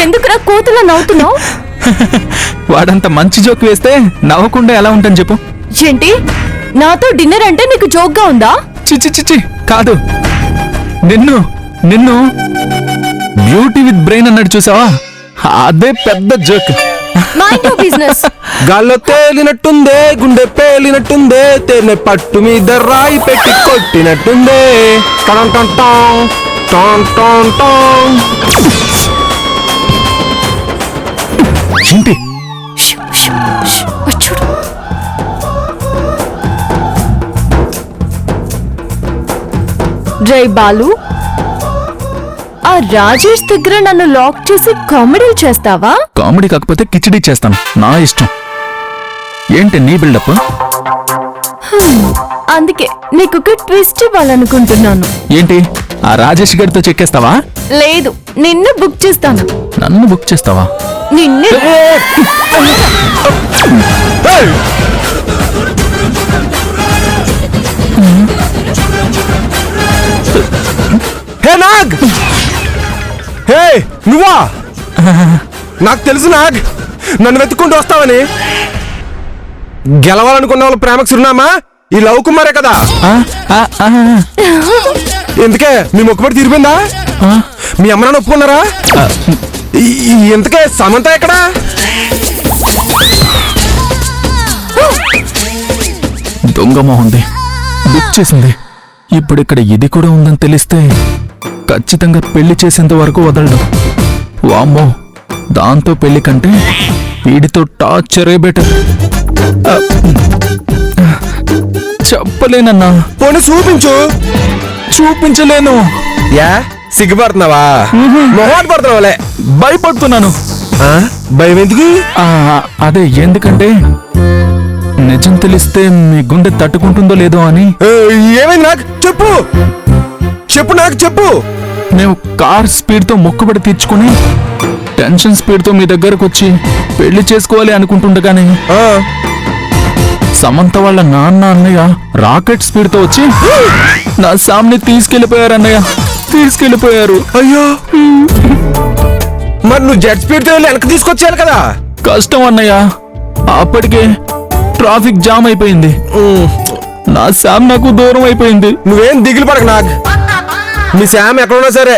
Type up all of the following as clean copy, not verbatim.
ఎందుకురా కోతలా నవ్వుతున్నావు? వాడంత మంచి జోక్ వేస్తే నవ్వకుండా ఎలా ఉంటాను చెప్పు. ఏంటి నాతో డిన్నర్ అంటే నీకు జోక్గా ఉందా? చిచి చిచి కాదు, నిన్ను నిన్ను బ్యూటీ విత్ బ్రెయిన్ అన్నాడు చూసావా, అదే పెద్ద జోక్. Mind your business. గాల్లో తేలినట్టుందే, గుండె పేలినట్టుందే, తేనె పట్టు మీద రాయి పెట్టి కొట్టినట్టుందే. టం టం టం టం టం టం. ఏంటి చూడు జై బాలు, ఆ రాజేష్ దగ్గర నన్ను లాక్ చేసి కామెడీలు చేస్తావా? కామెడీ కాకపోతే కిచిడీ చేస్తాను, నా ఇష్టం. ఏంటి నీ బిల్డప్? అందుకే నీకు ఒక ట్విస్ట్ ఇవ్వాలనుకుంటున్నాను. ఏంటి ఆ రాజేష్ గారితో చెక్కేస్తావా? లేదు, నిన్ను బుక్ చేస్తాను. నన్ను బుక్ చేస్తావా? నిన్ను హే నాగ్, హే నువ్వా? నాకు తెలుసు నాగ్, నన్ను వెతుక్కుంటూ వస్తావని. గెలవాలనుకున్న వాళ్ళు ప్రేమకు చిరునామా ఈ లవ్ కుమారే కదా. ఆ, ఆ, ఆ, ఎందుకే మీ మొక్కుబడి తీరిపోయిందా? ఆ, మీ అమ్మ నాన్న ఒప్పుకున్నారా? ఆ, ఇంతకే సమంత ఎక్కడా? దొంగ మొహంది బుక్ చేసింది. ఇప్పుడు ఇక్కడ ఇది కూడా ఉందని తెలిస్తే ఖచ్చితంగా పెళ్లి చేసేంత వరకు వదలడు. వామ్మో, దాంతో పెళ్లి కంటే వీడితో టార్చరే బెటర్. చెప్పలేనన్నా. పోనీ చూపించు. చూపించలేను. యా సిగ్గుపడుతున్నావా? మొహాట్ పడుతున్నావులే. భయపడుతున్నాను. భయం ఎందుకు? అదే ఎందుకంటే నిజం తెలిస్తే మీ గుండె తట్టుకుంటుందో లేదో అని. ఏమైంది నాకు చెప్పు, చెప్పు నాకు చెప్పు. మేము కార్ స్పీడ్ తో మొక్కుబడి తీర్చుకుని టెన్షన్ స్పీడ్ తో మీ దగ్గరకు వచ్చి పెళ్లి చేసుకోవాలి అనుకుంటుండగానే సమంత వాళ్ళ నాన్న అన్నయ్య రాకెట్ స్పీడ్ తో వచ్చి నా సామ్ని తీసుకెళ్లిపోయారు. అన్నయ్య తీసుకెళ్లిపోయారు. అయ్యో, మరి నువ్వు జెట్ స్పీడ్ తో వెళ్ళి వెనక్కి తీసుకొచ్చేయాలి కదా. కష్టం అన్నయ్య, అప్పటికే ట్రాఫిక్ జామ్ అయిపోయింది. నా శామ్ నాకు దూరం అయిపోయింది. నువ్వేం దిగులు పడక నాకు. మీ శామ్ ఎక్కడున్నా సరే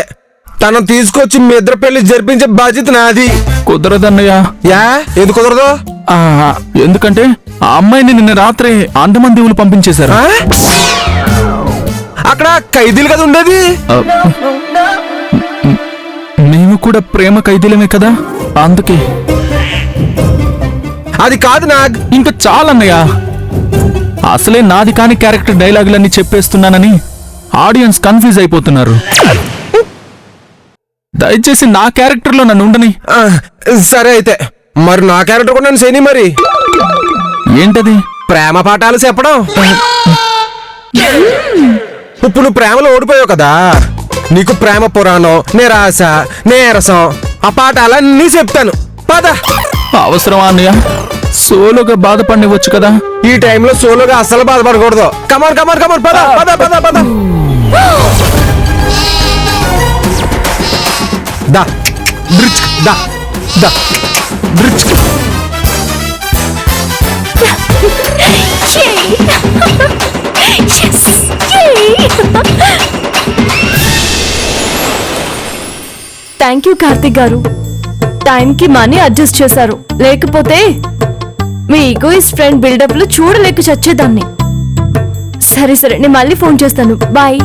తనను తీసుకొచ్చి మీ ఇద్దరు పెళ్లి జరిపించే బాధ్యత నాది. కుదరదన్నయ్య. యా ఎందుకు కుదరదు? ఎందుకంటే ఆ అమ్మాయిని నిన్న రాత్రి అండమాన్ దీవులు పంపించేశారు. అక్కడ ఖైదీలు కదా ఉండేది. మేము కూడా ప్రేమ ఖైదీలమే కదా, అందుకే. అది కాదు నాగ్. ఇంకా చాలన్నయ్య, అసలే నాది కాని క్యారెక్టర్ డైలాగులన్నీ చెప్పేస్తున్నానని ఆడియన్స్ కన్ఫ్యూజ్ అయిపోతున్నారు. దయచేసి నా క్యారెక్టర్ లో నన్ను ఉండని. సరే అయితే మరి నా క్యారెక్టర్ కూడా నన్ను చేయని. మరి ఏంటది? ప్రేమ పాఠాలు చెప్పడం. ఇప్పుడు నువ్వు ప్రేమలో ఓడిపోయావు కదా, నీకు ప్రేమ పురాణం, నిరాశ, నీరసం, ఆ పాఠాలన్నీ చెప్తాను. పద. అవసరమా అన్నయ్య? సోలోగా బాధపడివచ్చు కదా. ఈ టైంలో సోలోగా అస్సలు బాధపడకూడదు. కమాన్ కమాన్ కమాన్, పద పద పద పద. దా బ్రిడ్జ్, దా దా బ్రిడ్జ్. థ్యాంక్ యూ కార్తిక్ గారు, టైంకి మనీ అడ్జస్ట్ చేశారు. లేకపోతే మీ ఈగోయిస్ట్ ఫ్రెండ్ బిల్డప్ లో చూడలేక చచ్చేదాన్ని. సరే సరే, నేను మళ్ళీ ఫోన్ చేస్తాను. బాయ్.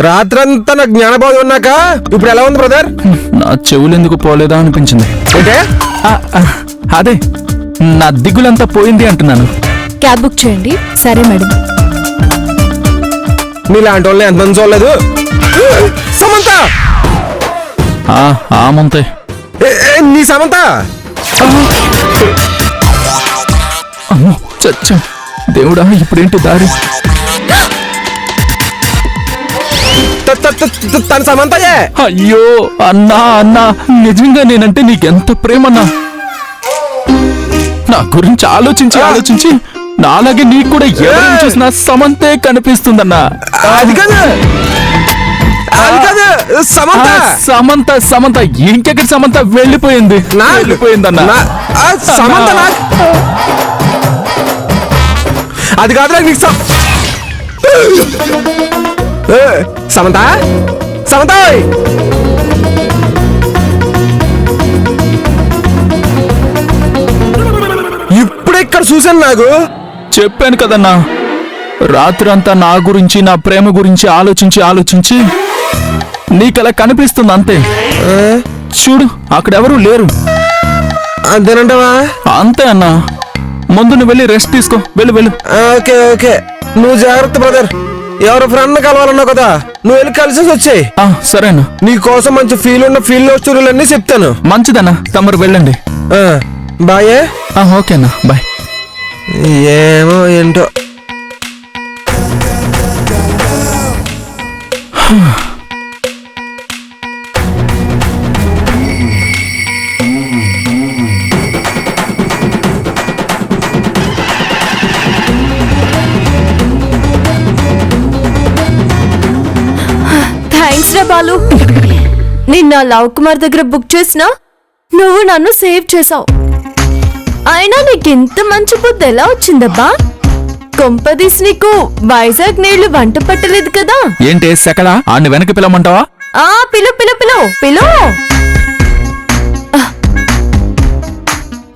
రాత్రంతా నాకు జ్ఞానబోధం ఉన్నాక ఇప్పుడు ఎలా ఉంది బ్రదర్? నా చెవులు ఎందుకు పోలేదా అనిపించింది. అంటే అదే నా దిగులంతా పోయింది అంటున్నాను. క్యాబ్ బుక్ చేయండి. సరే మేడం. నీలాంటి వాళ్ళని ఎంతమంది చూడలేదు. సమంత, ఆమంతే. నీ సమంత. అమ్మో చచ్చా, దేవుడా ఇప్పుడేంటి దారి? తన సమంతయే. అయ్యో అన్నా అన్నా, నిజంగా నేనంటే నీకెంత ప్రేమన్నా. నా గురించి ఆలోచించి ఆలోచించి నాలాగే నీకు కూడా ఎవరిని చూసినా సమంతే కనిపిస్తుందన్నా. అది కదా అది కాదు సమంత. సమంత సమంత ఇంకెక్కడ సమంత వెళ్ళిపోయింది వెళ్ళిపోయిందన్న. సమంత అది కాదురా నీకు సమంత సమంత ఇప్పుడు ఇక్కడ చూసాను. నాకు చెప్పాను కదన్నా, రాత్రంతా నా గురించి నా ప్రేమ గురించి ఆలోచించి ఆలోచించి నీకలా కనిపిస్తుంది అంతే. చూడు అక్కడెవరూ లేరు. అంతేనంటావా? అంతే అన్నా. ముందు నువ్వు వెళ్ళి రెస్ట్ తీసుకో. వెళ్ళు. ఓకే ఓకే, నువ్వు జాగ్రత్త బ్రదర్. ఎవరు ఫ్రెండ్ కలవాలన్నావు కదా, నువ్వు వెళ్ళి కలిసి వచ్చేయి. సరేనా? నీ కోసం మంచి ఫీల్ ఉన్న ఫీల్ లో స్టోరీలన్నీ చెప్తాను. మంచిదన్నా, తమరు వెళ్ళండి. బాయే. ఓకే అన్నా, బాయ్. ఏమో ఏంటో. థ్యాంక్స్ రా బాలు. నిన్న లవ్ కుమార్ దగ్గర బుక్ చేసినా నువ్వు నన్ను సేవ్ చేసావు. అయినా నీకు ఇంత మంచి బుద్ధి ఎలా వచ్చిందబ్బా? కొంపదీసి నీకు వైజాగ్ నీళ్లు వంట పట్టలేదు కదా? ఏంటి సెకడా ఆడిని వెనక్కి పిలవమంటావా? పిలు.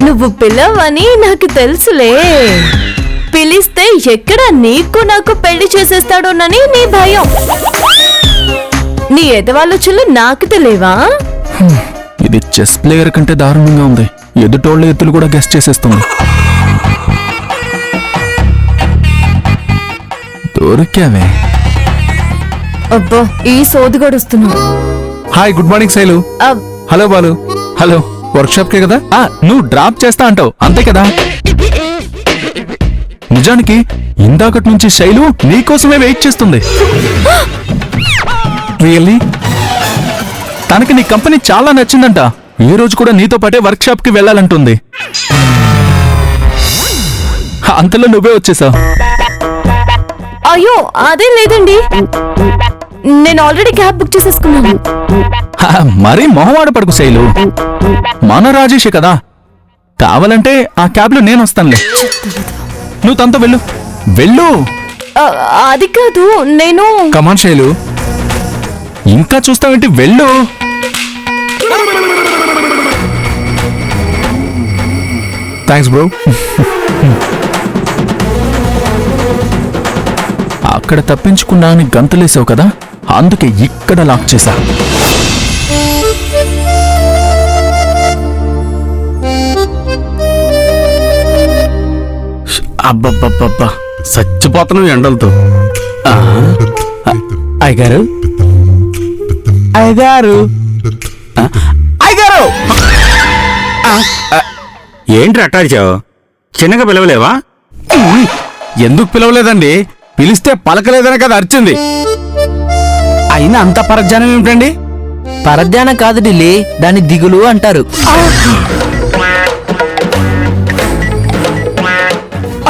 నువ్వు పిలవని నాకు తెలుసులే. పిలిస్తే ఎక్కడ నీకు నాకు పెళ్లి చేసేస్తాడోనని నీ భయం. నీ ఎదవాళ్ళొచ్చులు నాకు తెలియవా? ఇది చెస్ ప్లేయర్ కంటే దారుణంగా ఉంది. ఎదుటోళ్ళ ఎత్తులు కూడా గెస్ట్ చేసేస్తుంది. దొరికావే. అబ్బా ఈ సోది గడుస్తున్నావు. Hi, good morning Shailu. Hello Balu. Hello. Workshop కే కదా? నువ్వు డ్రాప్ చేస్తా అంటావు అంతే కదా? నిజానికి ఇందాకటి నుంచి శైలు నీకోసమే వెయిట్ చేస్తుంది. రియల్లీ? తనకి నీ కంపెనీ చాలా నచ్చిందంట. ఈ రోజు కూడా నీతో పాటే వర్క్ షాప్ కి వెళ్ళాలంటుంది. అంతలో నువ్వే వచ్చేసావు. అయ్యో అదేం లేదండి, నేను ఆల్రెడీ క్యాబ్ బుక్ చేసేసుకున్నాను. మరీ మొహమాట పడుకు శైలు. మన రాజేషే కదా, కావాలంటే ఆ క్యాబ్ లో నేను వస్తానులే. నువ్వు తనతో వెళ్ళు. అది కాదు, నేను కమాన్ శైలు. ఇంకా చూస్తావేంటి? వెళ్ళు. Thanks bro. అక్కడ తప్పించుకున్నా అని గంతలేసావు కదా, అందుకే ఇక్కడ లాక్ చేశా. అబ్బబ్బబ్బబ్బా, చచ్చిపోతున్నావు ఎండలతో. అయ్యగారు అయ్యగారు అయ్యగారు, ఏంటి అట్టాడిచావు? చిన్నగా పిలవలేవా? ఎందుకు పిలవలేదండి? పిలిస్తే పలకలేదనే కదా అరిచింది. అయినా అంత పరధ్యానం ఏమిటండి? పరధ్యానం కాదు ఢిల్లీ, దాన్ని దిగులు అంటారు.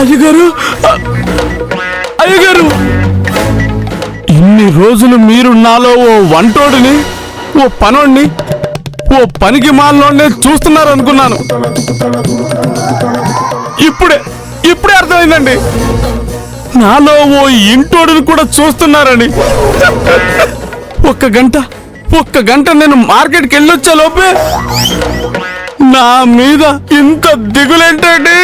అయ్యగారు అయ్యగారు, ఇన్ని రోజులు మీరు నాలో ఓ వంటోడిని, ఓ పనోడిని, ఓ పనికి మాలోనే చూస్తున్నారు అనుకున్నాను. ఇప్పుడే అర్థమైందండి, నాలో ఓ ఇంటోడిని కూడా చూస్తున్నారని. ఒక్క గంట నేను మార్కెట్కి వెళ్ళొచ్చా లోపే నా మీద ఇంత దిగులేంటండి?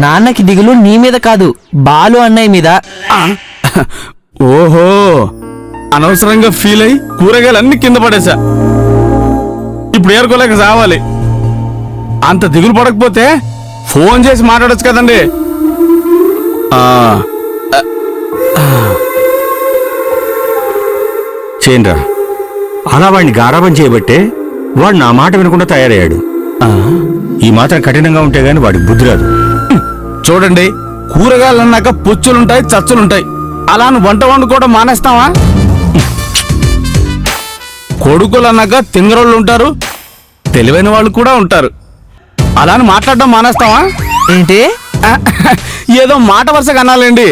నాన్నకి దిగులు నీ మీద కాదు, బాలు అన్నయ్య మీద. ఓహో, అనవసరంగా ఫీల్ అయి కూరగాయలన్నీ కింద పడేశా. ఇప్పుడు ఏరుకోలేక సావాలి. అంత దిగులు పడకపోతే ఫోన్ చేసి మాట్లాడొచ్చు కదండి. చేయండిరా, అలా వాడిని గారాబం చేయబట్టే వాడు నా మాట వినకుండా తయారయ్యాడు. ఈ మాత్రం కఠినంగా ఉంటే గాని వాడికి బుద్ధి రాదు. చూడండి, కూరగాయలు అన్నాక పుచ్చులుంటాయి, చచ్చులుంటాయి. అలా నువ్వు వంట వండుకోవడం మానేస్తావా? కొడుకులు అన్నాక తింగరోళ్ళు ఉంటారు, తెలివైన వాళ్ళు కూడా ఉంటారు. అలా మాట్లాడడం మానేస్తావా? ఏంటి? ఏదో మాట వరుసగా అనాలండి.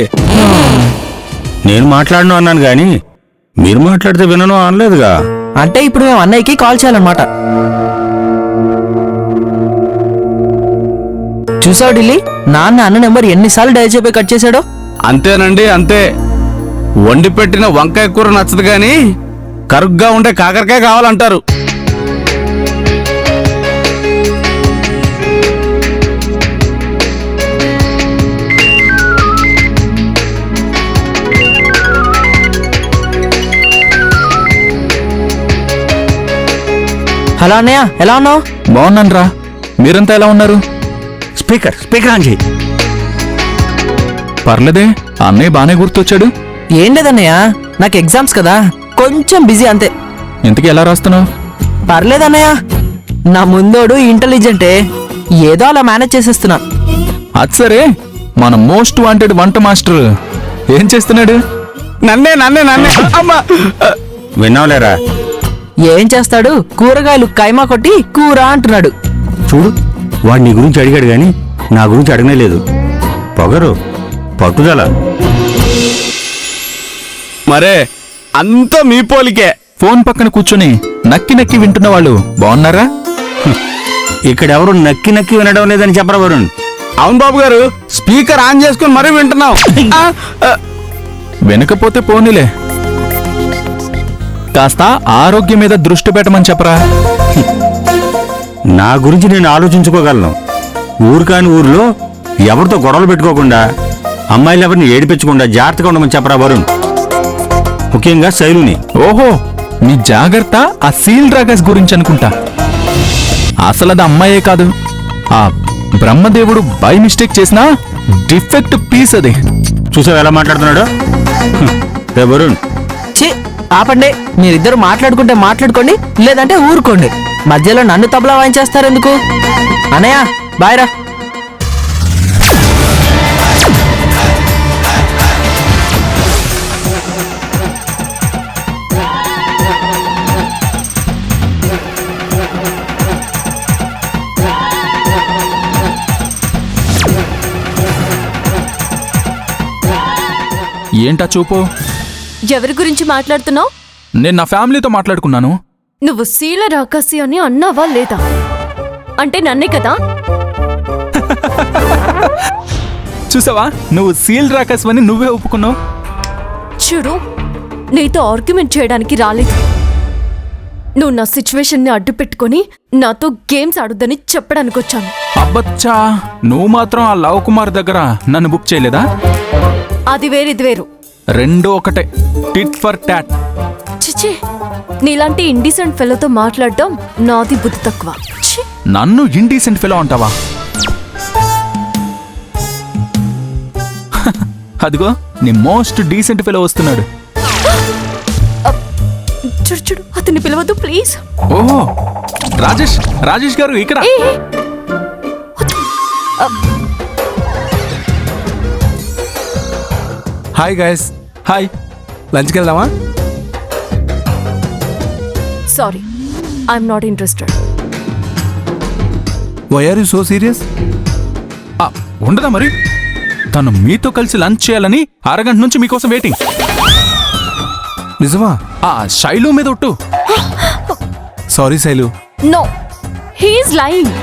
నేను మాట్లాడను అన్నాను గాని మీరు మాట్లాడితే వినను అనలేదుగా. అంటే ఇప్పుడు మేము అన్నయ్యకి కాల్ చేయాలన్నమాట. చూసావు ఢిల్లీ, నాన్న అన్న నెంబర్ ఎన్నిసార్లు డయల్ చెప్పి కట్ చేశాడో. అంతేనండి, అంతే. వండి పెట్టిన వంకాయ కూర నచ్చదు గాని కరుగ్గా ఉండే కాకరకాయ కావాలంటారు. హలో అన్నయ్య, ఎలా ఉన్నావు? బాగున్నాను రా. మీరంతా ఎలా ఉన్నారు? స్పీకర్ ఆన్ చేయి. పర్లేదే, అన్నయ్య బానే గుర్తొచ్చాడు. ఏం లేదన్నయ్య, నాకు ఎగ్జామ్స్ కదా, కొంచెం బిజీ అంతే. ఇంతకీ ఎలా రాస్తున్నావు? పర్లేదన్నయ్య, నా ముందోడు ఇంటెలిజెంటే, ఏదో అలా మేనేజ్ చేసేస్తున్నా. అది సరే, మన మోస్ట్ వాంటెడ్ వంట మాస్టర్ ఏం చేస్తున్నాడు? నన్నే అమ్మా. విన్నావులేరా? ఏం చేస్తాడు, కూరగాయలు కైమా కొట్టి కూర అంటున్నాడు. చూడు, వాడు నీ గురించి అడిగాడు గాని నా గురించి అడగనే లేదు. పొగరు, పట్టుదల. మరే అంతా మీ పోలికే. ఫోన్ పక్కన కూర్చొని నక్కి నక్కి వింటున్న వాళ్ళు బాగున్నారా? ఇక్కడెవరు నక్కి నక్కి వినడం లేదని చెప్పరా వరుణ్? అవును బాబు గారు, స్పీకర్ ఆన్ చేసుకుని మరీ వింటున్నాం. వినకపోతే పోనీలే, కాస్త ఆరోగ్యం మీద దృష్టి పెట్టమని చెప్పరా. నా గురించి నేను ఆలోచించుకోగలను. ఊరు కాని ఊర్లో ఎవరితో గొడవలు పెట్టుకోకుండా, అమ్మాయిలు ఎవరిని ఏడిపించకుండా జాగ్రత్తగా ఉండమని చెప్పరా వరుణ్. ముఖ్యంగా శైలుని. ఓహో, మీ జాగ్రత్త ఆ సీల్ డ్రాగన్స్ గురించి అనుకుంటా. అసలు అది అమ్మాయే కాదు, ఆ బ్రహ్మదేవుడు బై మిస్టేక్ చేసిన డిఫెక్ట్ పీస్ అది. చూసావు ఎలా మాట్లాడుతున్నాడు? రే వరుణ్, ఛీ, ఆపండి. మీరిద్దరు మాట్లాడుకోండి, లేదంటే ఊరుకోండి. మధ్యలో నన్ను తబలా వాయించేస్తారు ఎందుకు? అన్నయ్య బాయ్ రా. ఏంటా చూపు? ఎవరి గురించి మాట్లాడుతున్నావు? నేను నా ఫ్యామిలీతో మాట్లాడుకున్నాను. నువ్వు శీల రాకాసి అని అన్నావా లేదా? అంటే నన్నే కదా? చూసావా, నువ్వు సీల్ రాకస్ అని నువ్వే ఒప్పుకున్నావు. చూడు, నీతో ఆర్గ్యుమెంట్ చేయడానికి రాలేదు. నువ్వు నా సిచ్యువేషన్ని అడ్డు పెట్టుకుని నాతో గేమ్స్ ఆడొద్దని చెప్పడానికి వచ్చాను. అబ్బచ్చా, నువ్వు మాత్రం ఆ లవ్ కుమార్ దగ్గర నన్ను బుక్ చేయలేదా? అది వేరు, ఇది వేరు. రెండు ఒకటే, టిట్ ఫర్ టాట్. చిచి, నీలాంటి ఇండీసెంట్ ఫెలోతో మాట్లాడటం నాది బుద్ధి తక్కువ. ఛీ! నన్ను ఇండీసెంట్ ఫెలో అంటావా? అదిగో నీ మోస్ట్ డీసెంట్ ఫెలో వస్తున్నాడు. చూడు చూడు, అతన్ని పిలవద్దు ప్లీజ్. ఓహో, రాజేష్ గారు ఇక్కడ. Hey, hi guys. హాయ్. లంచ్కి వెళ్దామా? Sorry, I'm not interested. Why are you so serious? ఉండదా మరి? తను మీతో కలిసి లంచ్ చేయాలని అరగంట నుంచి మీకోసం వెయిటింగ్. నిజమా? ఆ శైలు మీద ఒట్టు. Sorry Shailu. No, he is lying.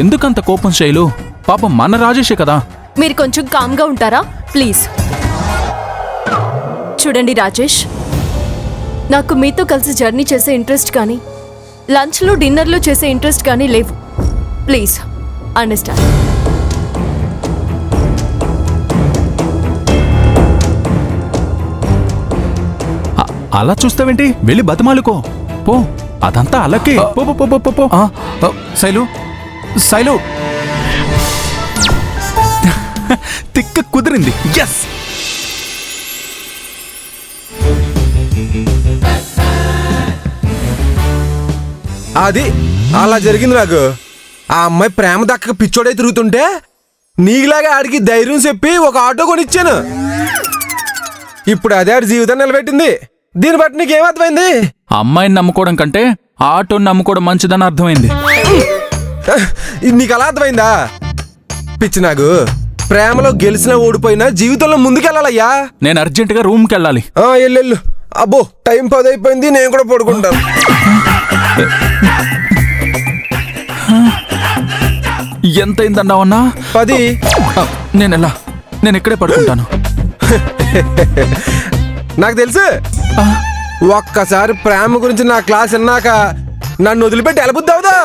ఎందుకంత కోపం శైలు? పాపం మన రాజేషే కదా. మీరు కొంచెం కామ్గా ఉంటారా ప్లీజ్? చూడండి రాజేష్, నాకు మీతో కలిసి జర్నీ చేసే ఇంట్రెస్ట్ కానీ లంచ్లో డిన్నర్లో చేసే ఇంట్రెస్ట్ కానీ లేవు. Please understand. అలా చూస్తావేంటి? వెళ్ళి బతిమాలుకో పో. అదంతా అలకే. పో పో పో పో పో. శైలు తిక్క కుదిరింది. ఎస్. అది అలా జరిగింది నాకు. ఆ అమ్మాయి ప్రేమ దక్కక పిచ్చోడై తిరుగుతుంటే నీకులాగా ఆడికి ధైర్యం చెప్పి ఒక ఆటో కొనిచ్చాను. ఇప్పుడు అదే ఆడి జీవితాన్ని నిలబెట్టింది. దీన్ని బట్టి నీకేమర్థమైంది? అమ్మాయిని నమ్ముకోవడం కంటే ఆటోని నమ్ముకోవడం మంచిదని అర్థమైంది. ఇది నీకు అలా అర్థమైందా? పిచ్చి నాకు. ప్రేమలో గెలిచినా ఓడిపోయినా జీవితంలో ముందుకెళ్ళాలయ్యా. నేను అర్జెంటుగా రూమ్కి వెళ్ళాలి. ఎల్లెళ్ళు. అబ్బో టైం 10 అయిపోయింది, నేను కూడా పడుకుంటాను. ఎంతైందన్నావన్నా? 10. నేను ఇక్కడే పడుకుంటాను. నాకు తెలుసు. ఒక్కసారి ప్రేమ గురించి నా క్లాస్ విన్నాక నన్ను వదిలిపెట్టి వెళ్ళబుద్ది అవుదా?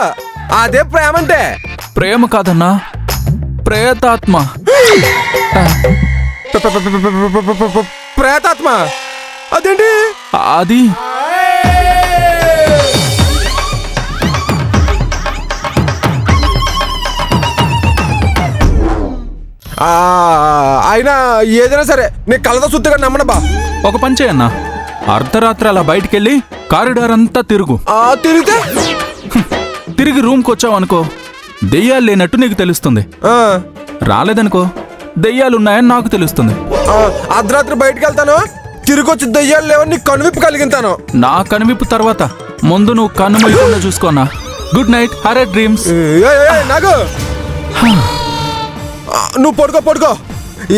అదే ప్రేమ అంటే. ప్రేమ కాదన్నా, ప్రేతాత్మ. ప్రేతాత్మ అదేంటి? అది అయినా ఏదైనా సరే నేను కళ్ళతో సుత్తుగా నమ్మను బా. ఒక పని చేయన్నా, అర్ధరాత్రి అలా బయటికెళ్ళి కారిడార్ అంతా తిరుగు. తిరిగితే తిరిగి రూమ్కి వచ్చావనుకో, దెయ్యాలు లేనట్టు నీకు తెలుస్తుంది. రాలేదనుకో, దెయ్యాలున్నాయని నాకు తెలుస్తుంది. అర్ధరాత్రి బయటికి వెళ్తాను, తిరిగి వచ్చి దెయ్యాలు లేవని నీకు కనువిప్పు కలిగింతాను. నా కనువిప్పు తర్వాత ముందు నువ్వు కన్ను మూయకుండా చూసుకోనా. గుడ్ నైట్, హరే డ్రీమ్స్. నాకు నువ్వు పడుకో.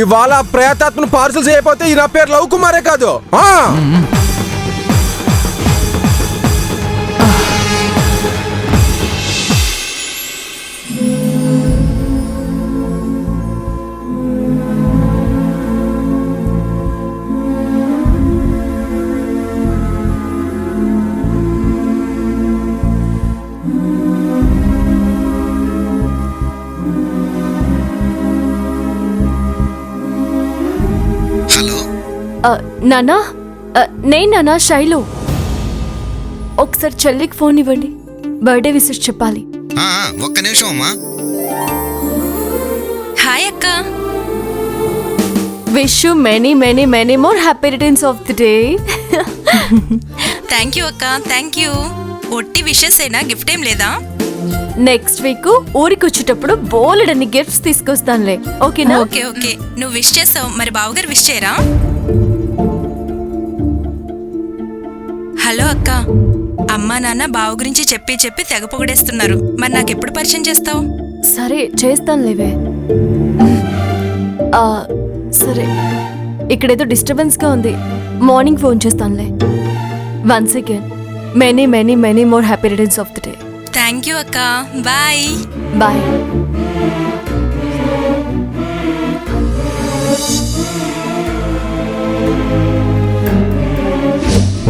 ఇవాళ ప్రేతాత్మను పార్సల్ చేయకపోతే ఈ నా పేరు లవ్ కుమారే కాదు. నానా, నానా శైలు, ఒకసారి చెల్లికి ఫోన్ ఇవ్వండి, బర్త్డే విషెస్ చెప్పాలి. ఒక్క నిమిషం అమ్మా. హాయ్ అక్క. Wish you many many many more happy returns of the day. Thank you అక్క, థ్యాంక్ యూ. ఒట్టి విషెస్ ఏనా, గిఫ్ట్ ఏం లేదా? నెక్స్ట్ వీక్ ఊరికి వచ్చేటప్పుడు బోలెడన్ని గిఫ్ట్స్ తీసుకొస్తానులే, ఓకేనా? ఓకే ఓకే, నువ్వు విష్ చేస్తావు, మరి బావగారు విష్ చేయరా? హలో అక్క, అమ్మా నాన్న బావ గురించి చెప్పి చెప్పి తెగ పొగడేస్తున్నారు, మరి నాకెప్పుడు పరిచయం చేస్తావు? సరే చేస్తానులేవే. సరే, ఇక్కడేదో డిస్టర్బెన్స్ గా ఉంది, మార్నింగ్ ఫోన్ చేస్తానులే. Once again many many many more happy returns of the day. Thank you అక్క, బాయ్ బాయ్.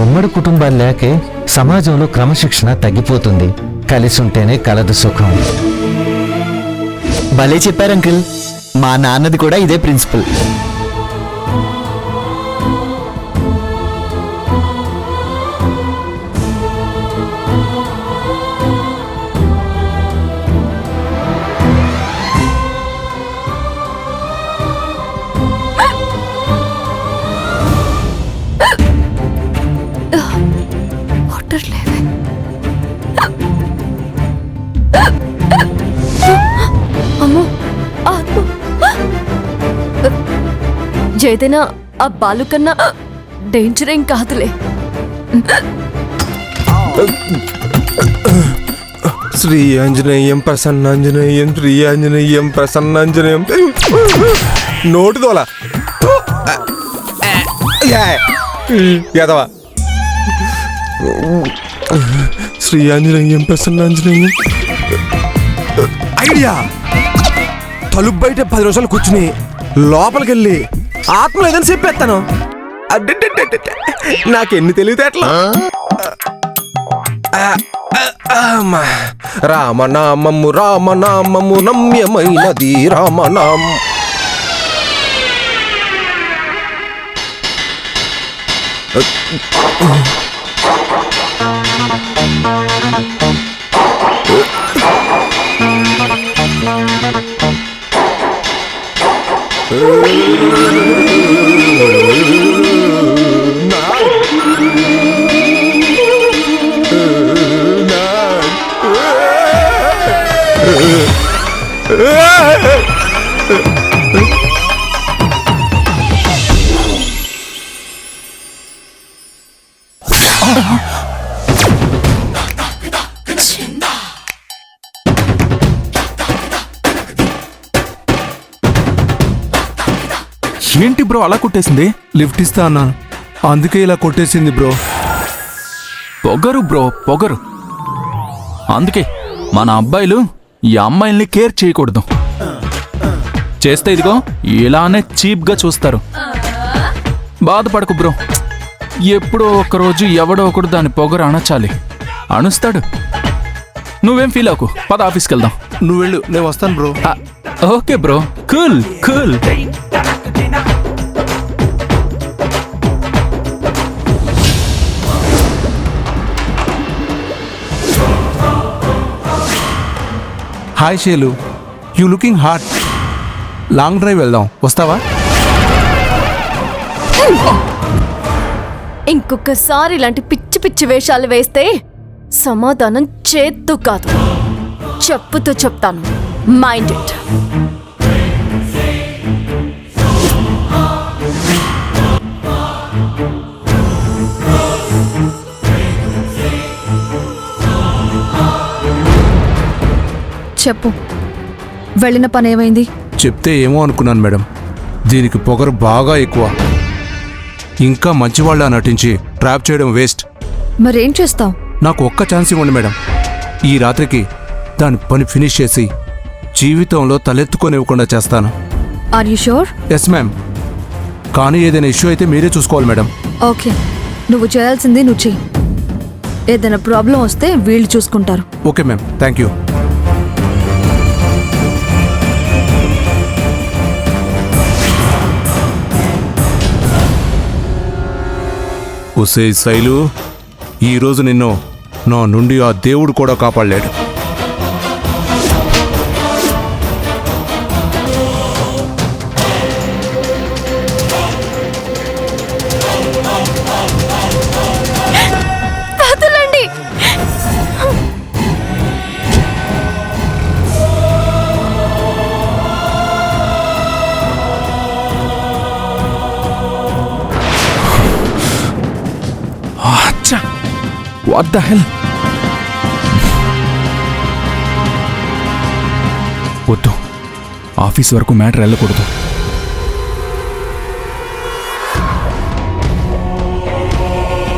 ఉమ్మడి కుటుంబాలు లేకే సమాజంలో క్రమశిక్షణ తగ్గిపోతుంది. కలిసి ఉంటేనే కలదు సుఖం. భలే చెప్పారు అంకుల్, మా నాన్నది కూడా ఇదే ప్రిన్సిపల్. ఏదైనా ఆ బాలు కన్నా డేంజర్ ఏం కాదులే. శ్రీ ఆంజనేయం ప్రసన్నాంజనేయం, శ్రీ ఆంజనేయం ప్రసన్నాంజనేయం. నోటు దోలా యాదవా. శ్రీ ఆంజనేయం ప్రసన్నాంజనేయం. ఐడియా, తలుపు బయట 10 నిమిషాలు కూర్చుని లోపలికి వెళ్ళి ఆత్మ లేదని చెప్పేస్తాను. నాకెన్ని తెలివితేటలు. రామనామము రామనామము నమ్యమైనది రామనామం. ఏంటి బ్రో అలా కొట్టేసింది? లిఫ్ట్ ఇస్తా అన్నాను, అందుకే ఇలా కొట్టేసింది బ్రో. పొగరు బ్రో, పొగరు. అందుకే మన అబ్బాయిలు ఈ అమ్మాయిల్ని కేర్ చేయకూడదు. చేస్తే ఇదిగో ఇలానే చీప్గా చూస్తారు. బాధపడకు బ్రో, ఎప్పుడో ఒకరోజు ఎవడో ఒకడు దాని పొగరు అణచాలి. అణుస్తాడు. నువ్వేం ఫీల్ అవ్వకు, పద ఆఫీస్కి వెళ్దాం. నువ్వు వెళ్ళు, నేను వస్తాను bro. Okay bro, cool cool. Hi Shailu, you looking hot. Long drive వెళ్దాం, వస్తావా? ఇంకొకసారి ఇలాంటి పిచ్చి పిచ్చి వేషాలు వేస్తే సమాధానం చేత్తో కాదు, చెప్పుతో చెప్తాను. Mind it. చెప్పు, వెళ్ళిన పని ఏమైంది? చెప్తే ఏమో అనుకున్నాను మేడం, దీనికి పొగరు బాగా ఎక్కువ. ఇంకా మంచివాళ్ళ నటించి ట్రాప్ చేయడం వేస్ట్. మరేం చేస్తావు? నాకు ఒక్క ఛాన్స్ ఇవ్వండి మేడం. ఈ రాత్రికి దాని పని ఫినిష్ చేసి జీవితంలో తలెత్తుకొనివ్వకుండా చేస్తాను. Are you sure? Yes ma'am. కానీ ఏదైనా ఇష్యూ అయితే మీరే చూసుకోవాలి మేడం. ఓకే, నువ్వు చేయాల్సింది నువ్వు చెయ్యి. ఏదైనా ప్రాబ్లం వస్తే వీళ్ళు చూసుకుంటారు. Okay ma'am, thank you. ఒసే శైలు, ఈరోజు నిన్ను నా నుండి ఆ దేవుడు కూడా కాపాడలేడు. వదలండి. అచ్చా, వాట్ ద హెల్. వద్దు, ఆఫీస్ వరకు మ్యాటర్ వెళ్ళకూడదు.